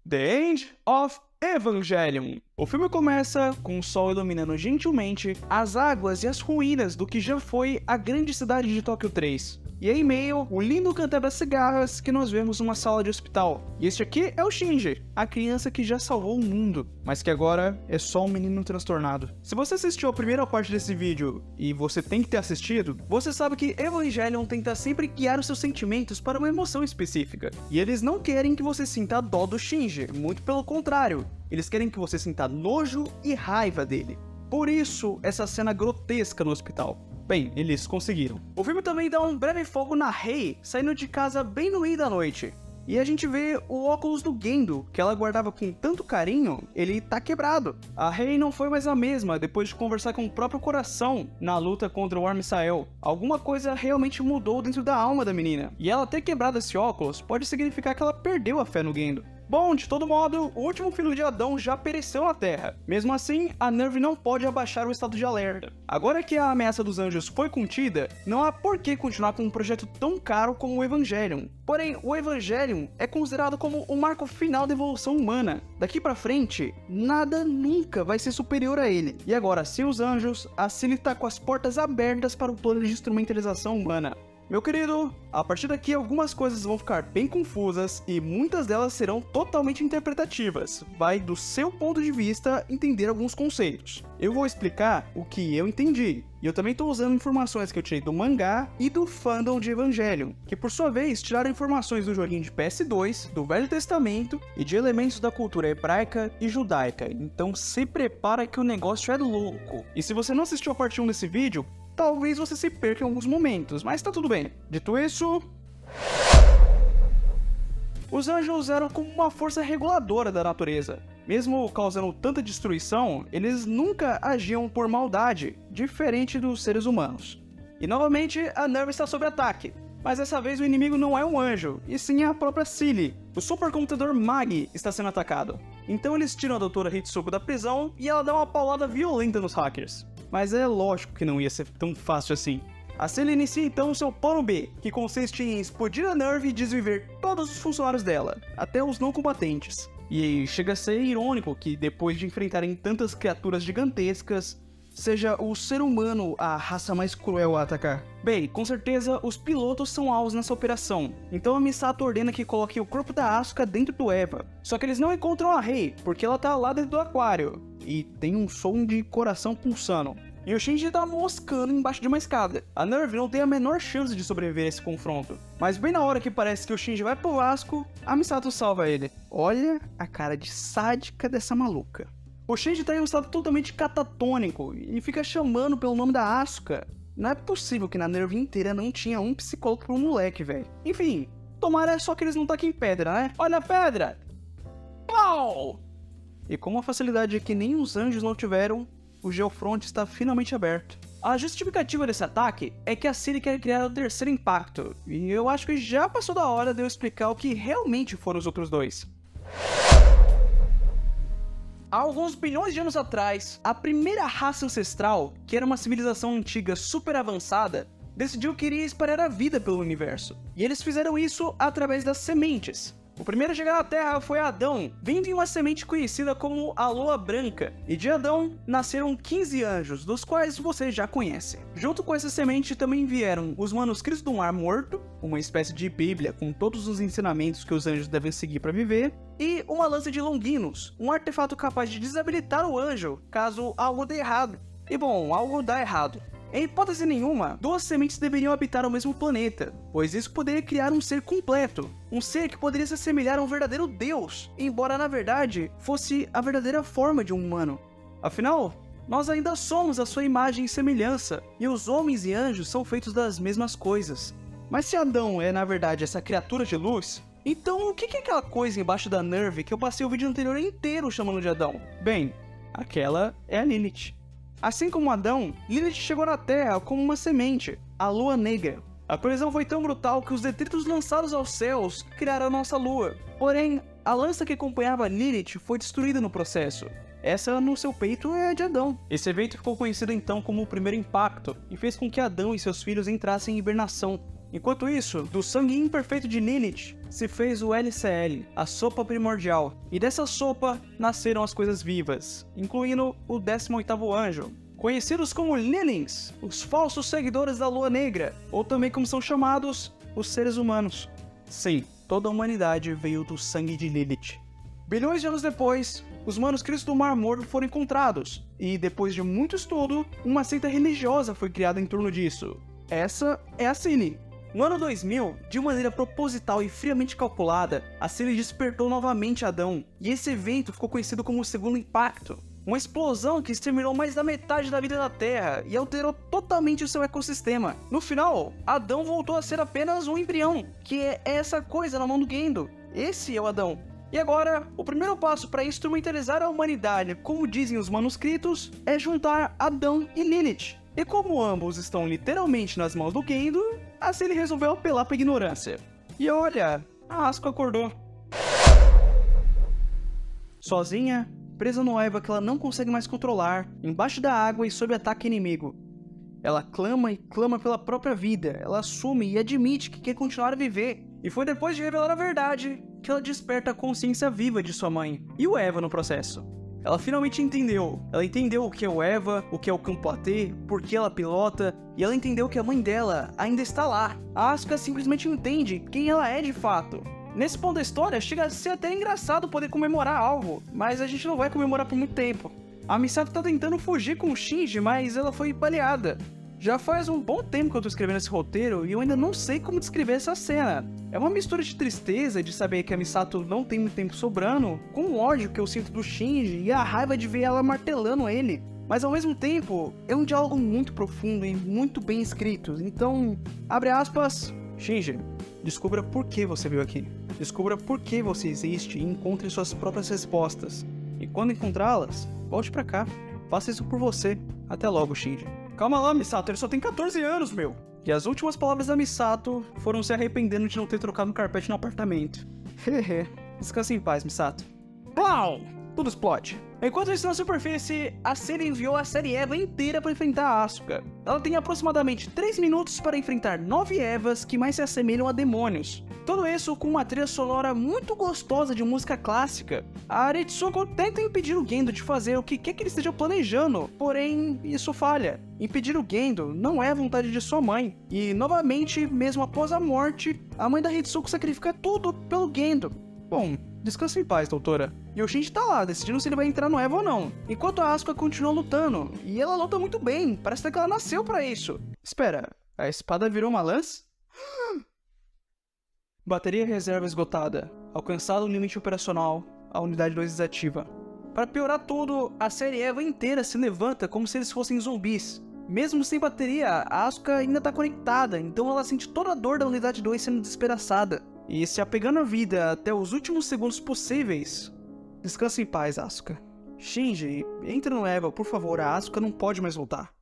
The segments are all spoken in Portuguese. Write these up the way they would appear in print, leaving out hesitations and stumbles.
The End of Evangelion. O filme começa com o sol iluminando gentilmente as águas e as ruínas do que já foi a grande cidade de Tóquio 3. E em meio, o lindo cantabra-cigarras que nós vemos numa sala de hospital. E este aqui é o Shinji, a criança que já salvou o mundo, mas que agora é só um menino transtornado. Se você assistiu a primeira parte desse vídeo, e você tem que ter assistido, você sabe que Evangelion tenta sempre guiar os seus sentimentos para uma emoção específica. E eles não querem que você sinta dó do Shinji, muito pelo contrário. Eles querem que você sinta nojo e raiva dele. Por isso, essa cena grotesca no hospital. Bem, eles conseguiram. O filme também dá um breve foco na Rei saindo de casa bem no meio da noite. E a gente vê o óculos do Gendo, que ela guardava com tanto carinho, ele tá quebrado. A Rei não foi mais a mesma depois de conversar com o próprio coração na luta contra o Armisael. Alguma coisa realmente mudou dentro da alma da menina. E ela ter quebrado esse óculos pode significar que ela perdeu a fé no Gendo. Bom, de todo modo, o último filho de Adão já pereceu na Terra. Mesmo assim, a NERV não pode abaixar o estado de alerta. Agora que a ameaça dos anjos foi contida, não há por que continuar com um projeto tão caro como o Evangelion. Porém, o Evangelion é considerado como o marco final da evolução humana. Daqui pra frente, nada nunca vai ser superior a ele. E agora, sem os anjos, a Cilly tá com as portas abertas para o plano de instrumentalização humana. Meu querido, a partir daqui algumas coisas vão ficar bem confusas e muitas delas serão totalmente interpretativas. Vai do seu ponto de vista entender alguns conceitos. Eu vou explicar o que eu entendi. E eu também estou usando informações que eu tirei do mangá e do fandom de Evangelion, que por sua vez tiraram informações do joguinho de PS2, do Velho Testamento e de elementos da cultura hebraica e judaica. Então se prepara que o negócio é louco. E se você não assistiu a parte 1 desse vídeo, talvez você se perca em alguns momentos, mas tá tudo bem. Dito isso, os anjos eram como uma força reguladora da natureza. Mesmo causando tanta destruição, eles nunca agiam por maldade, diferente dos seres humanos. E novamente, a NERV está sob ataque. Mas dessa vez o inimigo não é um anjo, e sim a própria Cilly. O supercomputador Magi está sendo atacado. Então eles tiram a doutora Hitsuko da prisão e ela dá uma paulada violenta nos hackers. Mas é lógico que não ia ser tão fácil assim. A Cilly inicia então seu plano B, que consiste em explodir a NERV e desviver todos os funcionários dela, até os não combatentes. E chega a ser irônico que depois de enfrentarem tantas criaturas gigantescas, seja o ser humano a raça mais cruel a atacar. Bem, com certeza os pilotos são alvos nessa operação, então a Misato ordena que coloquem o corpo da Asuka dentro do Eva. Só que eles não encontram a Rei, porque ela tá lá dentro do aquário, e tem um som de coração pulsando. E o Shinji tá moscando embaixo de uma escada. A NERV não tem a menor chance de sobreviver a esse confronto. Mas bem na hora que parece que o Shinji vai pro Vasco, a Misato salva ele. Olha a cara de sádica dessa maluca. O Shinji tá em um estado totalmente catatônico e fica chamando pelo nome da Asuka. Não é possível que na NERV inteira não tinha um psicólogo pro moleque, velho. Enfim, tomara só que eles não taquem pedra, né? Olha a pedra! Pau! E com uma facilidade que nem os anjos não tiveram, o Geofront está finalmente aberto. A justificativa desse ataque é que a Cilly quer criar o terceiro impacto, e eu acho que já passou da hora de eu explicar o que realmente foram os outros dois. Há alguns bilhões de anos atrás, a primeira raça ancestral, que era uma civilização antiga super avançada, decidiu que iria espalhar a vida pelo universo. E eles fizeram isso através das sementes. O primeiro a chegar na Terra foi Adão, vindo em uma semente conhecida como a Lua Branca. E de Adão nasceram 15 anjos, dos quais você já conhece. Junto com essa semente também vieram os manuscritos do Mar Morto, uma espécie de bíblia com todos os ensinamentos que os anjos devem seguir para viver, e uma lança de Longinus, um artefato capaz de desabilitar o anjo caso algo dê errado. E bom, algo dá errado. Em hipótese nenhuma, duas sementes deveriam habitar o mesmo planeta, pois isso poderia criar um ser completo, um ser que poderia se assemelhar a um verdadeiro deus, embora na verdade fosse a verdadeira forma de um humano. Afinal, nós ainda somos a sua imagem e semelhança, e os homens e anjos são feitos das mesmas coisas. Mas se Adão é na verdade essa criatura de luz, então o que é aquela coisa embaixo da NERV que eu passei o vídeo anterior inteiro chamando de Adão? Bem, aquela é a Lilith. Assim como Adão, Lilith chegou na Terra como uma semente, a Lua Negra. A colisão foi tão brutal que os detritos lançados aos céus criaram a nossa Lua. Porém, a lança que acompanhava Lilith foi destruída no processo. Essa no seu peito é a de Adão. Esse evento ficou conhecido então como o primeiro impacto e fez com que Adão e seus filhos entrassem em hibernação. Enquanto isso, do sangue imperfeito de Lilith se fez o LCL, a sopa primordial. E dessa sopa nasceram as coisas vivas, incluindo o 18º anjo, conhecidos como Lilins, os falsos seguidores da Lua Negra, ou também como são chamados, os seres humanos. Sim, toda a humanidade veio do sangue de Lilith. Bilhões de anos depois, os manuscritos do Mar Morto foram encontrados, e depois de muito estudo, uma seita religiosa foi criada em torno disso. Essa é a Cine. No ano 2000, de maneira proposital e friamente calculada, a Cine despertou novamente Adão, e esse evento ficou conhecido como o Segundo Impacto. Uma explosão que exterminou mais da metade da vida da Terra e alterou totalmente o seu ecossistema. No final, Adão voltou a ser apenas um embrião, que é essa coisa na mão do Gendo. Esse é o Adão. E agora, o primeiro passo para instrumentalizar a humanidade, como dizem os manuscritos, é juntar Adão e Lilith. E como ambos estão literalmente nas mãos do Gendo, assim ele resolveu apelar para a ignorância. E olha, a Asuka acordou. Sozinha, presa no Eva que ela não consegue mais controlar, embaixo da água e sob ataque inimigo. Ela clama e clama pela própria vida, ela assume e admite que quer continuar a viver. E foi depois de revelar a verdade que ela desperta a consciência viva de sua mãe, e o Eva no processo. Ela finalmente entendeu. Ela entendeu o que é o Eva, o que é o campo AT, por que ela pilota, e ela entendeu que a mãe dela ainda está lá. A Asuka simplesmente entende quem ela é de fato. Nesse ponto da história, chega a ser até engraçado poder comemorar algo, mas a gente não vai comemorar por muito tempo. A Misato tá tentando fugir com o Shinji, mas ela foi baleada. Já faz um bom tempo que eu tô escrevendo esse roteiro e eu ainda não sei como descrever essa cena. É uma mistura de tristeza de saber que a Misato não tem muito tempo sobrando, com o ódio que eu sinto do Shinji e a raiva de ver ela martelando ele. Mas ao mesmo tempo, é um diálogo muito profundo e muito bem escrito. Então, abre aspas, Shinji, descubra por que você veio aqui. Descubra por que você existe e encontre suas próprias respostas. E quando encontrá-las, volte pra cá. Faça isso por você. Até logo, Shinji. Calma lá, Misato, ele só tem 14 anos, meu! E as últimas palavras da Misato foram se arrependendo de não ter trocado um carpete no apartamento. Hehe. Descanse em paz, Misato. Plau! Tudo explode. Enquanto isso, na superfície, a série enviou a série Eva inteira para enfrentar a Asuka. Ela tem aproximadamente 3 minutos para enfrentar 9 Evas que mais se assemelham a demônios. Tudo isso com uma trilha sonora muito gostosa de música clássica. A Aretsuko tenta impedir o Gendo de fazer o que quer que ele esteja planejando, porém, isso falha. Impedir o Gendo não é a vontade de sua mãe. E, novamente, mesmo após a morte, a mãe da Ritsuko sacrifica tudo pelo Gendo. Bom, descanse em paz, doutora. E o Shinji tá lá, decidindo se ele vai entrar no Eva ou não. Enquanto a Asuka continua lutando. E ela luta muito bem, parece que ela nasceu pra isso. Espera, a espada virou uma lança? Bateria reserva esgotada. Alcançado o limite operacional, a unidade 2 desativa. Para piorar tudo, a série Eva inteira se levanta como se eles fossem zumbis. Mesmo sem bateria, a Asuka ainda tá conectada, então ela sente toda a dor da unidade 2 sendo despedaçada. E se apegando à vida até os últimos segundos possíveis. Descanse em paz, Asuka. Shinji, entre no Eva, por favor, a Asuka não pode mais voltar.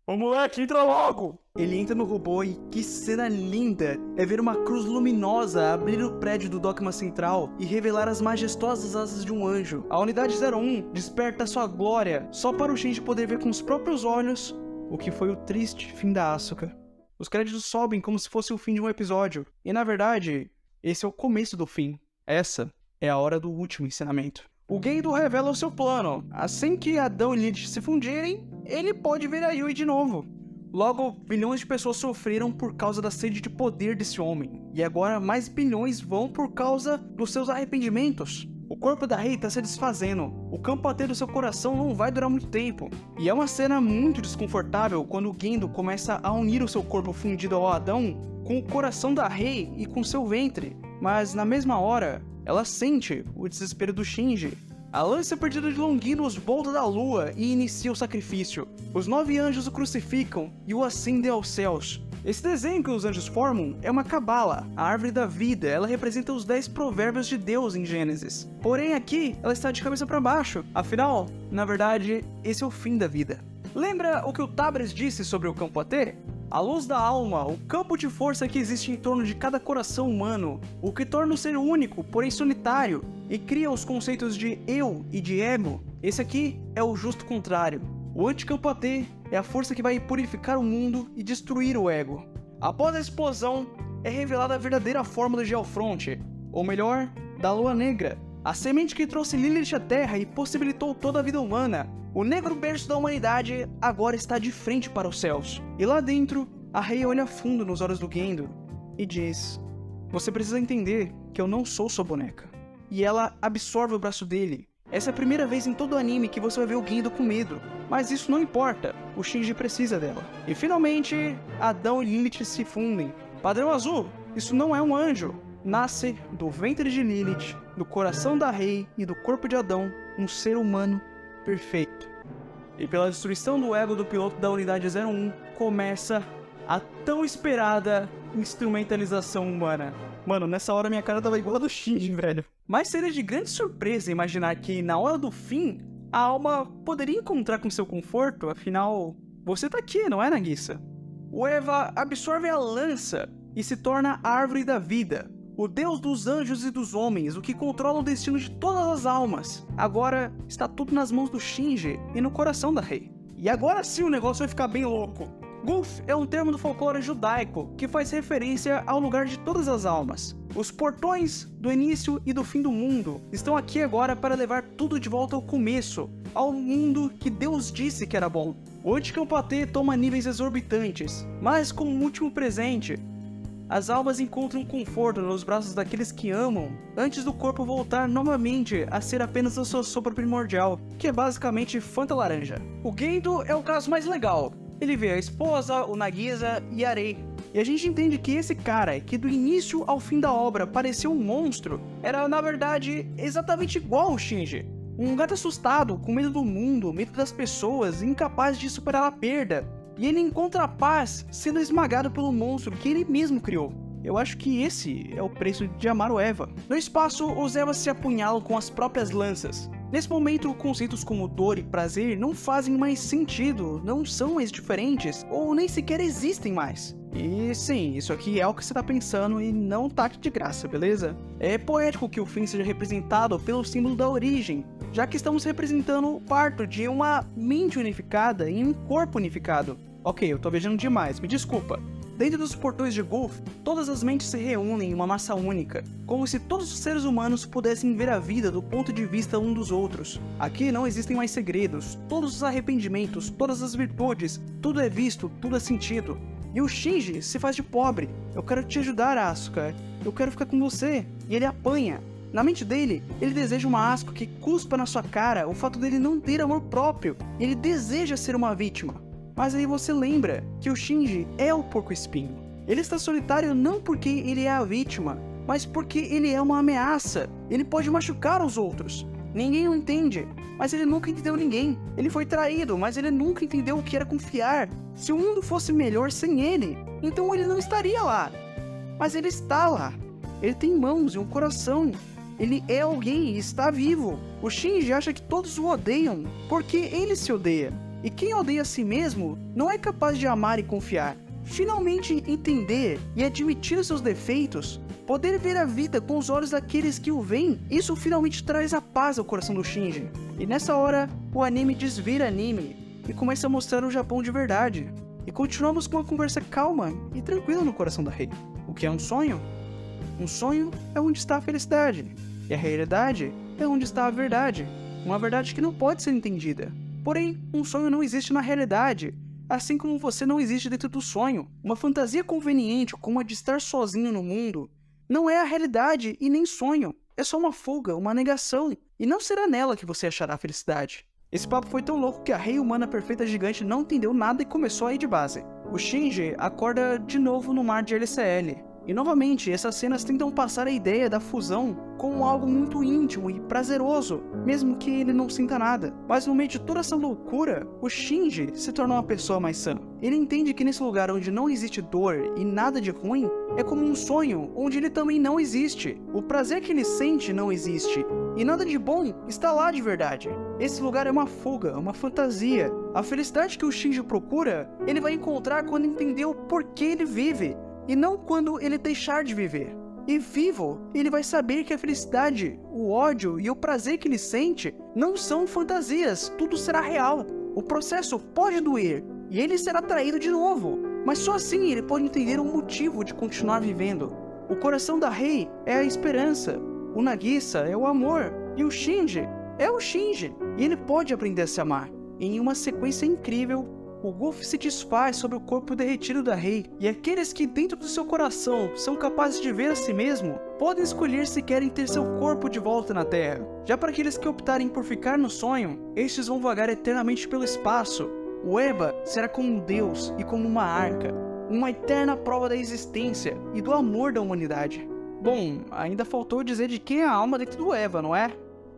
Ô moleque, entra logo! Ele entra no robô e que cena linda é ver uma cruz luminosa abrir o prédio do Dogma Central e revelar as majestosas asas de um anjo. A unidade 01 desperta sua glória só para o Shinji poder ver com os próprios olhos o que foi o triste fim da Asuka. Os créditos sobem como se fosse o fim de um episódio. E na verdade, esse é o começo do fim. Essa é a hora do último ensinamento. O Gendo revela o seu plano. Assim que Adão e Lilith se fundirem, ele pode ver a Yui de novo. Logo, bilhões de pessoas sofreram por causa da sede de poder desse homem. E agora mais bilhões vão por causa dos seus arrependimentos. O corpo da Rei está se desfazendo. O campo AT do seu coração não vai durar muito tempo. E é uma cena muito desconfortável quando o Gendo começa a unir o seu corpo fundido ao Adão com o coração da Rei e com seu ventre. Mas na mesma hora, ela sente o desespero do Shinji. A lança perdida de Longinus volta da lua e inicia o sacrifício. Os 9 anjos o crucificam e o ascendem aos céus. Esse desenho que os anjos formam é uma cabala, a árvore da vida. Ela representa os 10 provérbios de Deus em Gênesis. Porém aqui, ela está de cabeça para baixo. Afinal, na verdade, esse é o fim da vida. Lembra o que o Tabres disse sobre o campo AT? A luz da alma, o campo de força que existe em torno de cada coração humano, o que torna o ser único, porém solitário, e cria os conceitos de eu e de ego. Esse aqui é o justo contrário. O anticampo AT é a força que vai purificar o mundo e destruir o ego. Após a explosão, é revelada a verdadeira forma do Geofront, ou melhor, da Lua Negra, a semente que trouxe Lilith à Terra e possibilitou toda a vida humana. O negro berço da humanidade agora está de frente para os céus. E lá dentro, a Rei olha fundo nos olhos do Gendo e diz: "Você precisa entender que eu não sou sua boneca." E ela absorve o braço dele. Essa é a primeira vez em todo o anime que você vai ver o Gendo com medo. Mas isso não importa, o Shinji precisa dela. E finalmente, Adão e Lilith se fundem. Padrão Azul, isso não é um anjo. Nasce do ventre de Lilith, do coração da Rei e do corpo de Adão, um ser humano perfeito. E pela destruição do ego do piloto da Unidade 01, começa a tão esperada instrumentalização humana. Mano, nessa hora minha cara tava igual a do Shinji, velho. Mas seria de grande surpresa imaginar que, na hora do fim, a alma poderia encontrar com seu conforto, afinal, você tá aqui, não é, Nagisa? O Eva absorve a lança e se torna a árvore da vida, o deus dos anjos e dos homens, o que controla o destino de todas as almas. Agora está tudo nas mãos do Shinji e no coração da Rei. E agora sim o negócio vai ficar bem louco. Gulf é um termo do folclore judaico que faz referência ao lugar de todas as almas. Os portões do início e do fim do mundo estão aqui agora para levar tudo de volta ao começo, ao mundo que Deus disse que era bom. O Anti-Kampate toma níveis exorbitantes, mas como último presente, as almas encontram conforto nos braços daqueles que amam, antes do corpo voltar novamente a ser apenas a sua sopa primordial, que é basicamente Fanta Laranja. O Gendo é o caso mais legal. Ele vê a esposa, o Nagisa e a Rei. E a gente entende que esse cara, que do início ao fim da obra parecia um monstro, era na verdade exatamente igual ao Shinji. Um gato assustado, com medo do mundo, medo das pessoas, incapaz de superar a perda. E ele encontra a paz sendo esmagado pelo monstro que ele mesmo criou. Eu acho que esse é o preço de amar o Eva. No espaço, os Evas se apunhalam com as próprias lanças. Nesse momento, conceitos como dor e prazer não fazem mais sentido, não são mais diferentes, ou nem sequer existem mais. E sim, isso aqui é o que você tá pensando e não tá de graça, beleza? É poético que o fim seja representado pelo símbolo da origem, já que estamos representando o parto de uma mente unificada em um corpo unificado. Ok, eu tô viajando demais, me desculpa. Dentro dos portões de Gulf, todas as mentes se reúnem em uma massa única, como se todos os seres humanos pudessem ver a vida do ponto de vista um dos outros. Aqui não existem mais segredos, todos os arrependimentos, todas as virtudes, tudo é visto, tudo é sentido. E o Shinji se faz de pobre. Eu quero te ajudar, Asuka. Eu quero ficar com você. E ele apanha. Na mente dele, ele deseja uma Asuka que cuspa na sua cara o fato dele não ter amor próprio. Ele deseja ser uma vítima. Mas aí você lembra que o Shinji é o porco-espinho. Ele está solitário não porque ele é a vítima, mas porque ele é uma ameaça. Ele pode machucar os outros. Ninguém o entende, mas ele nunca entendeu ninguém. Ele foi traído, mas ele nunca entendeu o que era confiar. Se o mundo fosse melhor sem ele, então ele não estaria lá. Mas ele está lá. Ele tem mãos e um coração. Ele é alguém e está vivo. O Shinji acha que todos o odeiam porque ele se odeia. E quem odeia a si mesmo não é capaz de amar e confiar. Finalmente entender e admitir os seus defeitos, poder ver a vida com os olhos daqueles que o veem, isso finalmente traz a paz ao coração do Shinji. E nessa hora, o anime desvira anime e começa a mostrar o Japão de verdade. E continuamos com uma conversa calma e tranquila no coração da Rei. O que é um sonho? Um sonho é onde está a felicidade. E a realidade é onde está a verdade. Uma verdade que não pode ser entendida. Porém, um sonho não existe na realidade, assim como você não existe dentro do sonho. Uma fantasia conveniente como a de estar sozinho no mundo não é a realidade e nem sonho. É só uma fuga, uma negação, e não será nela que você achará a felicidade. Esse papo foi tão louco que a Rei Humana Perfeita Gigante não entendeu nada e começou a ir de base. O Shinji acorda de novo no mar de LCL. E novamente, essas cenas tentam passar a ideia da fusão como algo muito íntimo e prazeroso, mesmo que ele não sinta nada. Mas no meio de toda essa loucura, o Shinji se torna uma pessoa mais sã. Ele entende que nesse lugar onde não existe dor e nada de ruim, é como um sonho onde ele também não existe. O prazer que ele sente não existe, e nada de bom está lá de verdade. Esse lugar é uma fuga, uma fantasia. A felicidade que o Shinji procura, ele vai encontrar quando entender o porquê ele vive, e não quando ele deixar de viver. E vivo, ele vai saber que a felicidade, o ódio e o prazer que ele sente não são fantasias, tudo será real. O processo pode doer, e ele será traído de novo. Mas só assim ele pode entender o motivo de continuar vivendo. O coração da Rei é a esperança, o Nagisa é o amor, e o Shinji é o Shinji, e ele pode aprender a se amar. Em uma sequência incrível, o Golf se desfaz sobre o corpo derretido da Rei, e aqueles que dentro do seu coração são capazes de ver a si mesmo, podem escolher se querem ter seu corpo de volta na Terra. Já para aqueles que optarem por ficar no sonho, estes vão vagar eternamente pelo espaço. O Eba será como um deus e como uma arca, uma eterna prova da existência e do amor da humanidade. Bom, ainda faltou dizer de quem é a alma dentro do Eba, não é?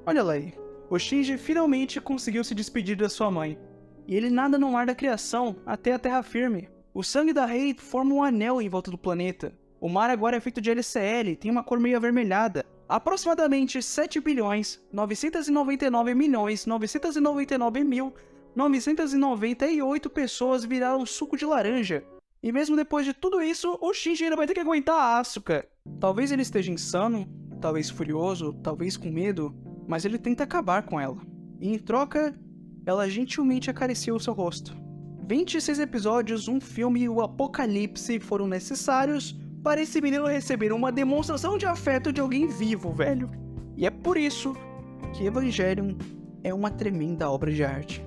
Olha lá aí, o Shinji finalmente conseguiu se despedir da sua mãe. E ele nada no mar da criação, até a terra firme. O sangue da Rei forma um anel em volta do planeta. O mar agora é feito de LCL, tem uma cor meio avermelhada. Aproximadamente 7.999.999.998 pessoas viraram suco de laranja. E mesmo depois de tudo isso, o Shinji ainda vai ter que aguentar a Asuka. Talvez ele esteja insano, talvez furioso, talvez com medo, mas ele tenta acabar com ela. E em troca, ela gentilmente acaricia o seu rosto. 26 episódios, um filme e o apocalipse foram necessários para esse menino receber uma demonstração de afeto de alguém vivo, velho. E é por isso que Evangelion é uma tremenda obra de arte.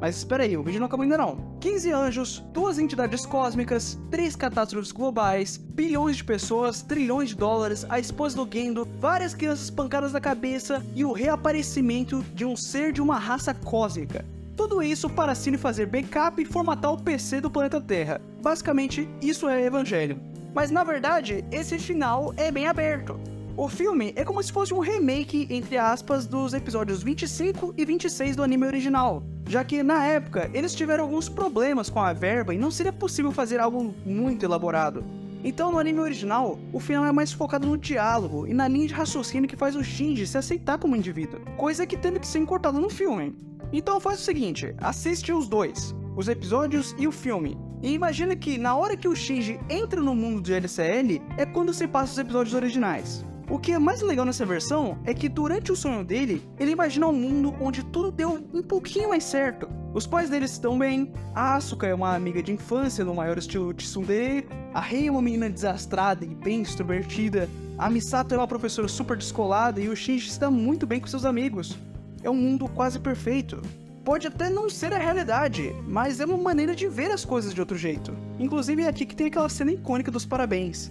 Mas espera aí, o vídeo não acabou ainda não. 15 anjos, 2 entidades cósmicas, 3 catástrofes globais, bilhões de pessoas, trilhões de dólares, a esposa do Gendo, várias crianças pancadas na cabeça e o reaparecimento de um ser de uma raça cósmica. Tudo isso para a Cine fazer backup e formatar o PC do planeta Terra. Basicamente, isso é Evangelion. Mas na verdade, esse final é bem aberto. O filme é como se fosse um remake, entre aspas, dos episódios 25 e 26 do anime original, já que na época eles tiveram alguns problemas com a verba e não seria possível fazer algo muito elaborado. Então no anime original, o final é mais focado no diálogo e na linha de raciocínio que faz o Shinji se aceitar como indivíduo, coisa que teve que ser encurtada no filme. Então faz o seguinte, assiste os dois, os episódios e o filme, e imagina que na hora que o Shinji entra no mundo de LCL é quando se passa os episódios originais. O que é mais legal nessa versão é que durante o sonho dele, ele imagina um mundo onde tudo deu um pouquinho mais certo. Os pais dele estão bem, a Asuka é uma amiga de infância no maior estilo tsundere, a Rei é uma menina desastrada e bem extrovertida, a Misato é uma professora super descolada e o Shinji está muito bem com seus amigos. É um mundo quase perfeito. Pode até não ser a realidade, mas é uma maneira de ver as coisas de outro jeito. Inclusive é aqui que tem aquela cena icônica dos parabéns.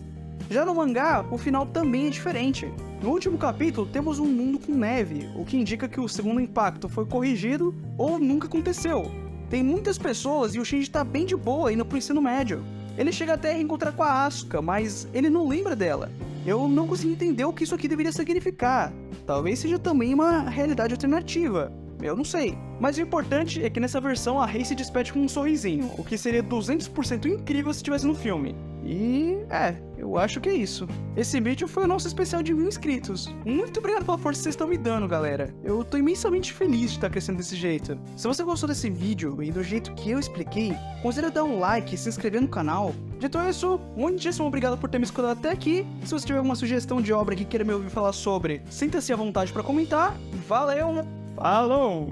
Já no mangá, o final também é diferente. No último capítulo, temos um mundo com neve, o que indica que o segundo impacto foi corrigido ou nunca aconteceu. Tem muitas pessoas e o Shinji tá bem de boa indo pro ensino médio. Ele chega até a reencontrar com a Asuka, mas ele não lembra dela. Eu não consegui entender o que isso aqui deveria significar. Talvez seja também uma realidade alternativa. Eu não sei. Mas o importante é que nessa versão a Rei se despede com um sorrisinho, o que seria 200% incrível se estivesse no filme. E eu acho que é isso. Esse vídeo foi o nosso especial de 1000 inscritos. Muito obrigado pela força que vocês estão me dando, galera. Eu tô imensamente feliz de estar crescendo desse jeito. Se você gostou desse vídeo e do jeito que eu expliquei, considere dar um like e se inscrever no canal. Dito isso, muitíssimo obrigado por ter me escutado até aqui. Se você tiver alguma sugestão de obra que queira me ouvir falar sobre, sinta-se à vontade para comentar. Valeu! Falou!